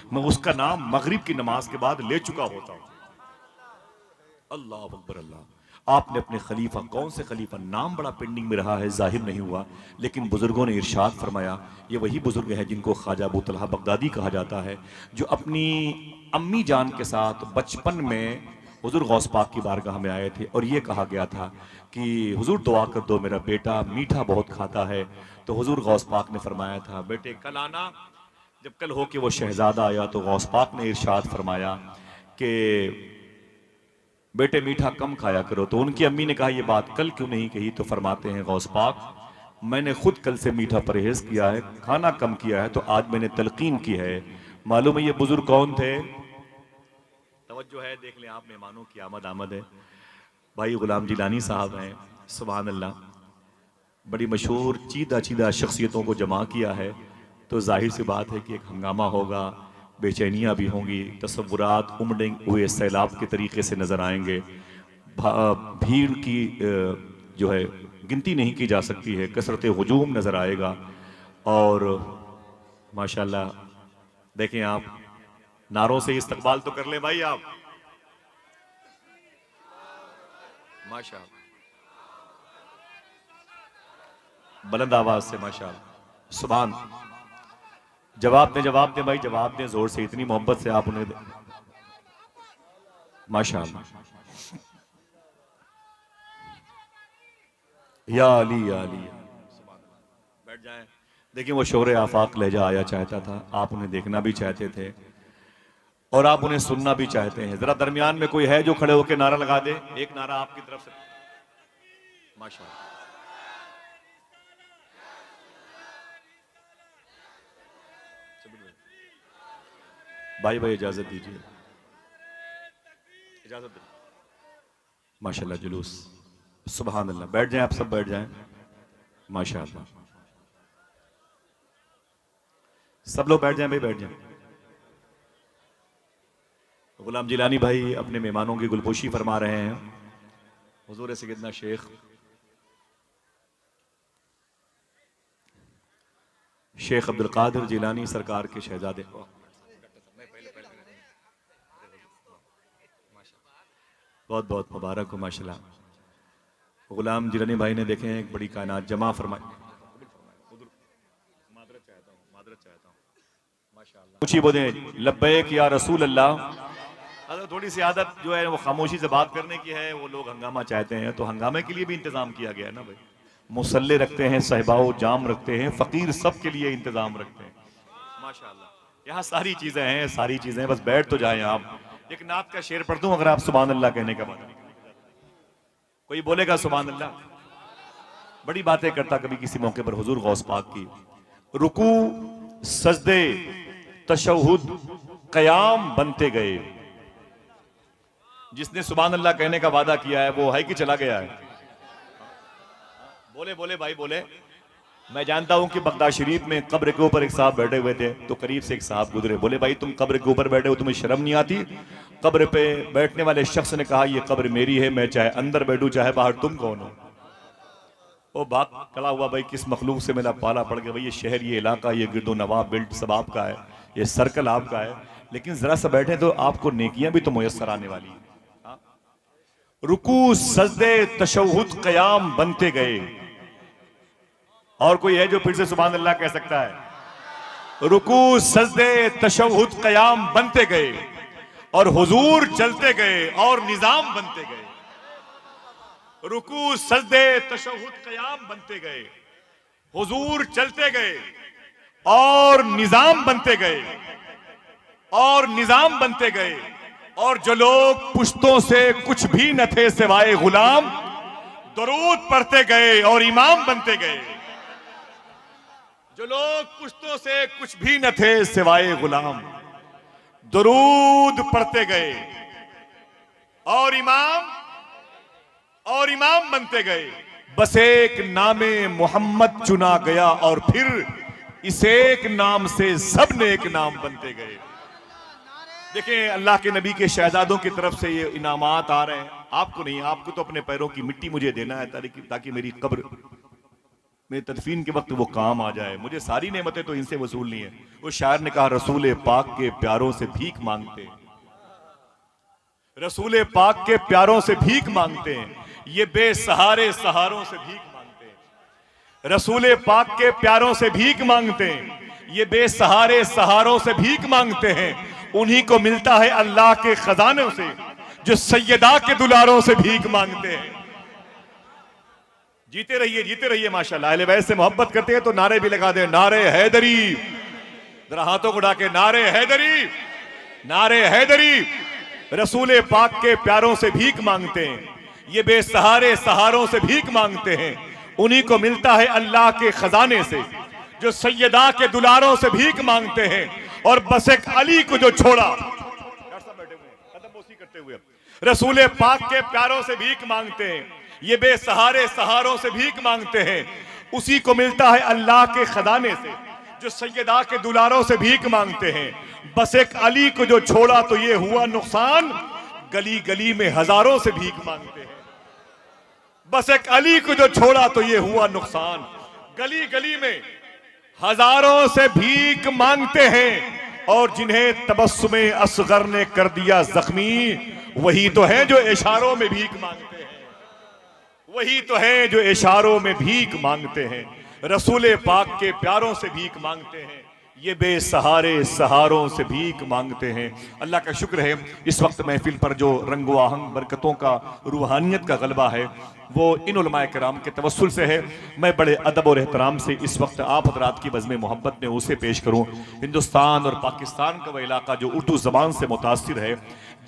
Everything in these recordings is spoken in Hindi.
मैं उसका नाम मगरिब की नमाज के बाद ले चुका होता हूं। अल्लाह अकबर अल्लाह। आपने अपने खलीफा, कौन से खलीफा, नाम बड़ा पेंडिंग में रहा है, जाहिर नहीं हुआ, लेकिन बुजुर्गों ने इरशाद फरमाया, ये वही बुजुर्ग है जिनको ख्वाजा अबू तलहा बगदादी कहा जाता है, जो अपनी अम्मी जान के साथ बचपन में हुजूर गौस पाक की बारगाह में आए थे और ये कहा गया था कि हुजूर दुआ कर दो, मेरा बेटा मीठा बहुत खाता है। तो हुजूर गौस पाक ने फरमाया था, बेटे कल आना। जब कल हो के वो शहजादा आया तो गौस पाक ने इरशाद फरमाया कि बेटे मीठा कम खाया करो। तो उनकी अम्मी ने कहा, ये बात कल क्यों नहीं कही? तो फरमाते हैं गौस पाक, मैंने खुद कल से मीठा परहेज किया है, खाना कम किया है, तो आज मैंने तलकीन की है। मालूम है ये बुजुर्ग कौन थे? तवज्जो है, देख लें आप, मेहमानों की आमद है। भाई गुलाम जिलानी साहब हैं, सुभान अल्लाह। बड़ी मशहूर चीदा चीदा शख्सियतों को जमा किया है, तो जाहिर सी बात है कि एक हंगामा होगा, बेचैनियाँ भी होंगी, तसव्वुरात उमड़े हुए सैलाब के तरीके से नज़र आएंगे। भीड़ की जो है गिनती नहीं की जा सकती है, कसरत हुजूम नज़र आएगा। और माशाल्लाह देखें आप, नारों से इस्तकबाल तो कर लें भाई आप, माशाल्लाह, बुलंद आवाज से माशाल्लाह, सुभान। जवाब दे भाई, जवाब दें जोर से, इतनी मोहब्बत से आप उन्हें माशाल्लाह। या अली या अली, बैठ जाएं। देखिए वो शोरे आफाक लहजा आया चाहता था, आप उन्हें देखना भी चाहते थे और आप उन्हें सुनना भी चाहते हैं। जरा दरमियान में कोई है जो खड़े होकर नारा लगा दे, एक नारा आपकी तरफ से, माशाल्लाह। भाई भाई इजाजत दीजिए, इजाजत दीजिए, माशाल्लाह जुलूस, सुभान अल्लाह। बैठ जाएं आप सब, बैठ जाएं, माशाल्लाह। सब लोग बैठ जाएं भाई, बैठ जाएं। गुलाम जिलानी भाई अपने मेहमानों की गुलपोशी फरमा रहे हैं। हुजूर सैयदना शेख अब्दुल कादिर जिलानी सरकार के शहजादे, बहुत बहुत मुबारक हो माशाल्लाह। गुलाम जिलानी भाई ने देखे हैं एक बड़ी कायनात जमा फरमाई, पूछी बोले लब्बैक या रसूल अल्लाह। थोड़ी सी आदत जो है वो खामोशी से बात करने की है, वो लोग हंगामा चाहते हैं, तो हंगामे के लिए भी इंतजाम किया गया है ना भाई। मुसल्ले रखते हैं, सहबाओ जाम रखते हैं, फकीर सब के लिए इंतजाम रखते हैं माशाल्लाह। यहाँ सारी चीजें हैं, सारी चीजें, बस बैठ तो जाएं आप। एक नात का शेर पढ़ दूं अगर आप सुभान अल्लाह कहने का बाद कोई बोलेगा सुभान अल्लाह। बड़ी बातें करता कभी किसी मौके पर हुजूर गौस पाक की, रुकू सजदे तशहुद कयाम बनते गए। जिसने सुभान अल्लाह कहने का वादा किया है वो है कि चला गया है? बोले बोले भाई बोले। मैं जानता हूं कि बगदाद शरीफ में कब्र के ऊपर एक साहब बैठे हुए थे, तो करीब से एक साहब गुजरे, बोले भाई तुम कब्र के ऊपर बैठे हो, तुम्हें शर्म नहीं आती? कब्र पे बैठने वाले शख्स ने कहा, ये कब्र मेरी है, मैं चाहे अंदर बैठूं चाहे बाहर, तुम कौन हो? वो बात खड़ा हुआ, भाई किस मखलूक से मेरा पाला पड़ गया, भाई ये शहर, ये इलाका, ये गिरदो नवाब बिल्ट सब आपका है, ये सर्कल आपका है, लेकिन जरा सा बैठे तो आपको नेकियां भी तो मुयस्सर आने वाली है। रुकू सजदे तशहुद कयाम बनते गए। और कोई है जो फिर से सुभान अल्लाह कह सकता है? रुकू सजदे तशहुद कयाम बनते गए और हुजूर चलते गए और निजाम बनते गए। रुकू सजदे तशहुद कयाम बनते गए, हुजूर चलते गए और निजाम बनते गए, और निजाम बनते गए। और जो लोग पुश्तों से कुछ भी न थे सिवाय गुलाम, दरूद पढ़ते गए और इमाम बनते गए। जो लोग पुश्तों से कुछ भी न थे सिवाय गुलाम, दरूद पढ़ते गए और इमाम बनते गए। बस एक नामे मोहम्मद चुना गया और फिर इस एक नाम से सब नेक नाम बनते गए। देखें अल्लाह के नबी के शहजादों की तरफ से ये इनामात आ रहे हैं, आपको नहीं, आपको तो अपने पैरों की मिट्टी मुझे देना है ताकि मेरी कब्र मेरी तदफीन के वक्त वो काम आ जाए। मुझे सारी नेमतें तो इनसे वसूलनी है। वो शायर ने कहा रसूल पाक के प्यारों से भीख मांगते, रसूल पाक के प्यारों से भीख मांगते हैं, ये बेसहारे सहारों से भीख मांगते हैं। रसूल पाक के प्यारों से भीख मांगते हैं, ये बेसहारे सहारों से भीख मांगते हैं। उन्हीं को मिलता है अल्लाह के खजानों से जो सैयदा के दुलारों से भीख मांगते हैं। जीते रहिए माशाल्लाह। अहले बैत से मोहब्बत करते हैं तो नारे भी लगा दे, नारे हैदरी, जरा हाथों को उठा के नारे हैदरी, नारे हैदरी। रसूल पाक के प्यारों से भीख मांगते हैं, ये बेसहारे सहारों से भीख मांगते हैं। उन्हीं को मिलता है अल्लाह के खजाने से जो सैयदा के दुलारों से भीख मांगते हैं। और बस एक अली को जो छोड़ा, करते हुए रसूल पाक के प्यारों से भीख मांगते हैं, ये बेसहारे सहारों से भीख मांगते हैं। उसी को मिलता है अल्लाह के खजाने से जो सैयदा के दुलारों से भीख मांगते हैं। बस एक अली को जो छोड़ा तो ये हुआ नुकसान, गली गली में हजारों से भीख मांगते हैं। बस एक अली को जो छोड़ा तो ये हुआ नुकसान, गली गली में हजारों से भीख मांगते हैं। और जिन्हें तबस्सुमे असगर ने कर दिया जख्मी, वही तो है जो इशारों में भीख मांगते हैं, वही तो है जो इशारों में भीख मांगते हैं। रसूल पाक के प्यारों से भीख मांगते हैं, ये बेसहारे सहारों से भीख मांगते हैं। अल्लाह का शुक्र है इस वक्त महफिल पर जो रंगो आहंग बरकतों का, रूहानियत का गलबा है वो इन उलमाए किराम के तवस्सुल से है। मैं बड़े अदब और एहतराम से इस वक्त आप हज़रात की बज़्म मोहब्बत में उसे पेश करूं। हिंदुस्तान और पाकिस्तान का वह इलाका जो उर्दू ज़बान से मुतासिर है,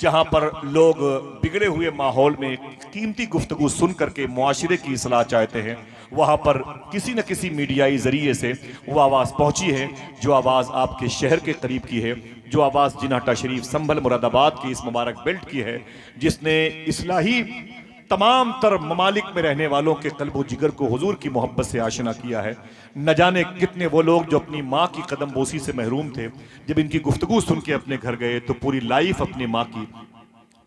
जहाँ पर लोग बिगड़े हुए माहौल में कीमती गुफ्तगू सुन करके मुआशरे की इस्लाह चाहते हैं, वहाँ पर किसी न किसी मीडियाई ज़रिए से वो आवाज़ पहुँची है जो आवाज़ आपके शहर के करीब की है, जो आवाज़ जिन्हाटा शरीफ संभल मुरादाबाद की इस मुबारक बेल्ट की है, जिसने इस्लाही तमाम तर ममालिक में रहने वालों के कल्बो जिगर को हुजूर की मोहब्बत से आशना किया है। न जाने कितने वो लोग जो अपनी माँ की कदम बोसी से महरूम थे, जब इनकी गुफ्तगू सुन के अपने घर गए तो पूरी लाइफ अपनी माँ की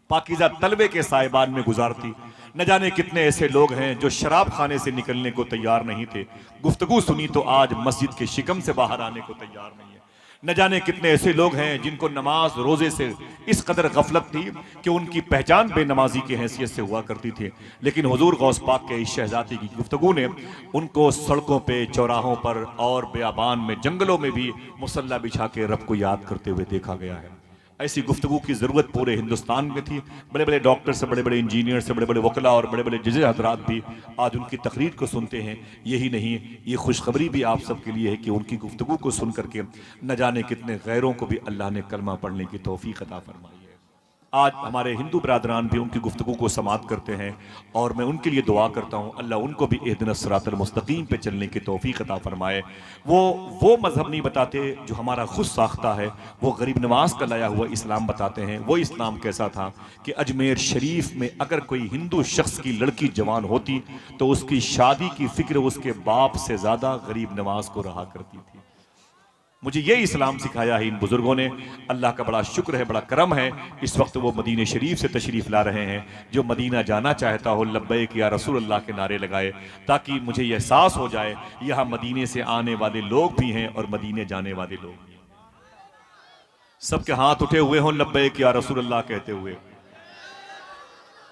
पाकीज़ा तलवे के साहिबान में गुजारती। न जाने कितने ऐसे लोग हैं जो शराब खाने से निकलने को तैयार नहीं थे, गुफ्तगू सुनी तो आज मस्जिद के शिकम से बाहर आने को तैयार नहीं है। न जाने कितने ऐसे लोग हैं जिनको नमाज रोजे से इस कदर गफलत थी कि उनकी पहचान बेनमाजी की हैसियत से हुआ करती थी, लेकिन हुजूर गौस पाक के इस शहजादी की गुफ्तगू ने उनको सड़कों पे, चौराहों पर और बेआबान में, जंगलों में भी मुसल्ला बिछा के रब को याद करते हुए देखा गया है। ऐसी गुफ्तगू की ज़रूरत पूरे हिंदुस्तान में थी। बड़े बड़े डॉक्टर से, बड़े बड़े इंजीनियर से, बड़े बड़े वकला और बड़े बड़े जज हजरात भी आज उनकी तकरीर को सुनते हैं। यही नहीं, ये खुशखबरी भी आप सब के लिए है कि उनकी गुफ्तगू को सुन करके न जाने कितने गैरों को भी अल्लाह ने कलमा पढ़ने की तौफीक अता फरमाई है। आज हमारे हिंदू बरादरान भी उनकी गुफ्तगू को समात करते हैं और मैं उनके लिए दुआ करता हूँ अल्लाह उनको भी इहदिनस सिरातल मुस्तकीम पे चलने की तौफीक अता फरमाए। वो मजहब नहीं बताते जो हमारा खुद साख्ता है, वो गरीब नवाज का लाया हुआ इस्लाम बताते हैं। वो इस्लाम कैसा था कि अजमेर शरीफ में अगर कोई हिंदू शख्स की लड़की जवान होती तो उसकी शादी की फिक्र उसके बाप से ज़्यादा गरीब नवाज को रहा करती थी। मुझे ये इस्लाम सिखाया है इन बुजुर्गों ने। अल्लाह का बड़ा शुक्र है, बड़ा करम है, इस वक्त वो मदीने शरीफ से तशरीफ़ ला रहे हैं। जो मदीना जाना चाहता हो लब्बैक या रसूल अल्लाह के नारे लगाए, ताकि मुझे यह एहसास हो जाए यहाँ मदीने से आने वाले लोग भी हैं और मदीने जाने वाले लोग भी हैं। सबके हाथ उठे हुए हों लब्बैक या रसूल अल्लाह कहते हुए।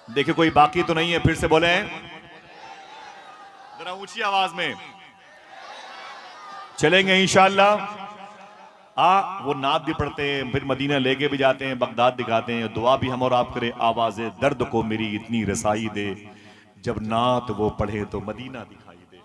देखिए कोई बाकी तो नहीं है, फिर से बोले जरा ऊंची आवाज में। चलेंगे इंशाअल्लाह। वो नात भी पढ़ते हैं, फिर मदीना लेके भी जाते हैं, बगदाद दिखाते हैं, दुआ भी हम और आप करें, आवाज़ दर्द को मेरी इतनी रसाई दे, जब नात वो पढ़े तो मदीना दिखाई दे।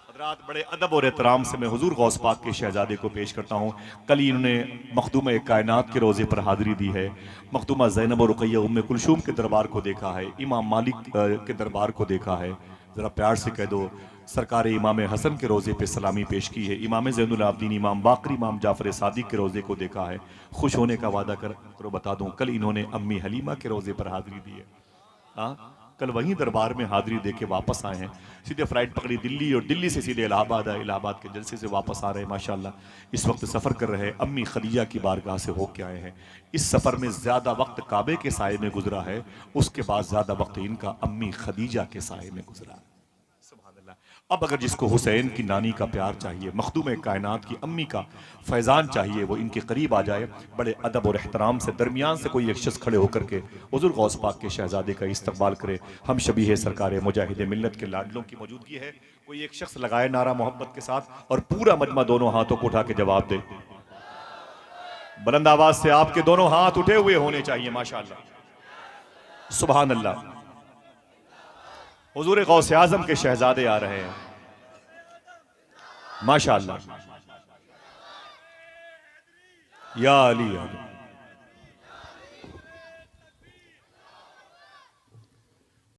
हज़रात बड़े अदब और एहतराम से मैं हुजूर गौस पाक के शहजादे को पेश करता हूँ। कल ही इन्होंने मखदूम कायनात के रोज़े पर हाज़िरी दी है। मखदूमा ज़ैनब और रुक़ैया उम्मे कुलसूम के दरबार को देखा है, इमाम मालिक के दरबार को देखा है। ज़रा प्यार से कह दो सरकार इमाम हसन के रोज़े पे सलामी पेश की है। इमाम ज़ैनुल आबदीन, इमाम बाक़री, इमाम जाफ़र सादिक के रोज़े को देखा है। खुश होने का वादा करो बता दूं, कल इन्होंने अम्मी हलीमा के रोज़े पर हाज़िरी दी है। कल वहीं दरबार में हाज़िरी दे के वापस आए हैं। सीधे फ़्लाइट पकड़ी दिल्ली और दिल्ली से सीधे इलाहाबाद आए, इलाहाबाद के जलसे से वापस आ रहे हैं। माशाअल्लाह इस वक्त सफ़र कर रहे हैं, अम्मी खदीजा की बारगाह से होके आए हैं। इस सफ़र में ज़्यादा वक्त काबे के साए में गुजरा है, उसके बाद ज़्यादा वक्त इनका अम्मी खदीजा के साए में गुजरा है। अब अगर जिसको हुसैन की नानी का प्यार चाहिए, मखदूम कायनात की अम्मी का फैज़ान चाहिए, वो इनके करीब आ जाए, बड़े अदब और एहतराम से दरमियान से कोई एक शख्स खड़े होकर के हुज़ूर गौस पाक के शहजादे का इस्तकबाल करे। हम शबीह सरकार मुजाहिद मिल्लत के लाडलों की मौजूदगी है, कोई एक शख्स लगाए नारा मोहब्बत के साथ और पूरा मजमा दोनों हाथों को उठा के जवाब दे। बुलंद आवाज से आपके दोनों हाथ उठे हुए होने चाहिए। माशाअल्लाह, सुभान अल्लाह। हुजूर गौसे आजम के शहजादे आ रहे हैं। माशाअल्लाह। या अली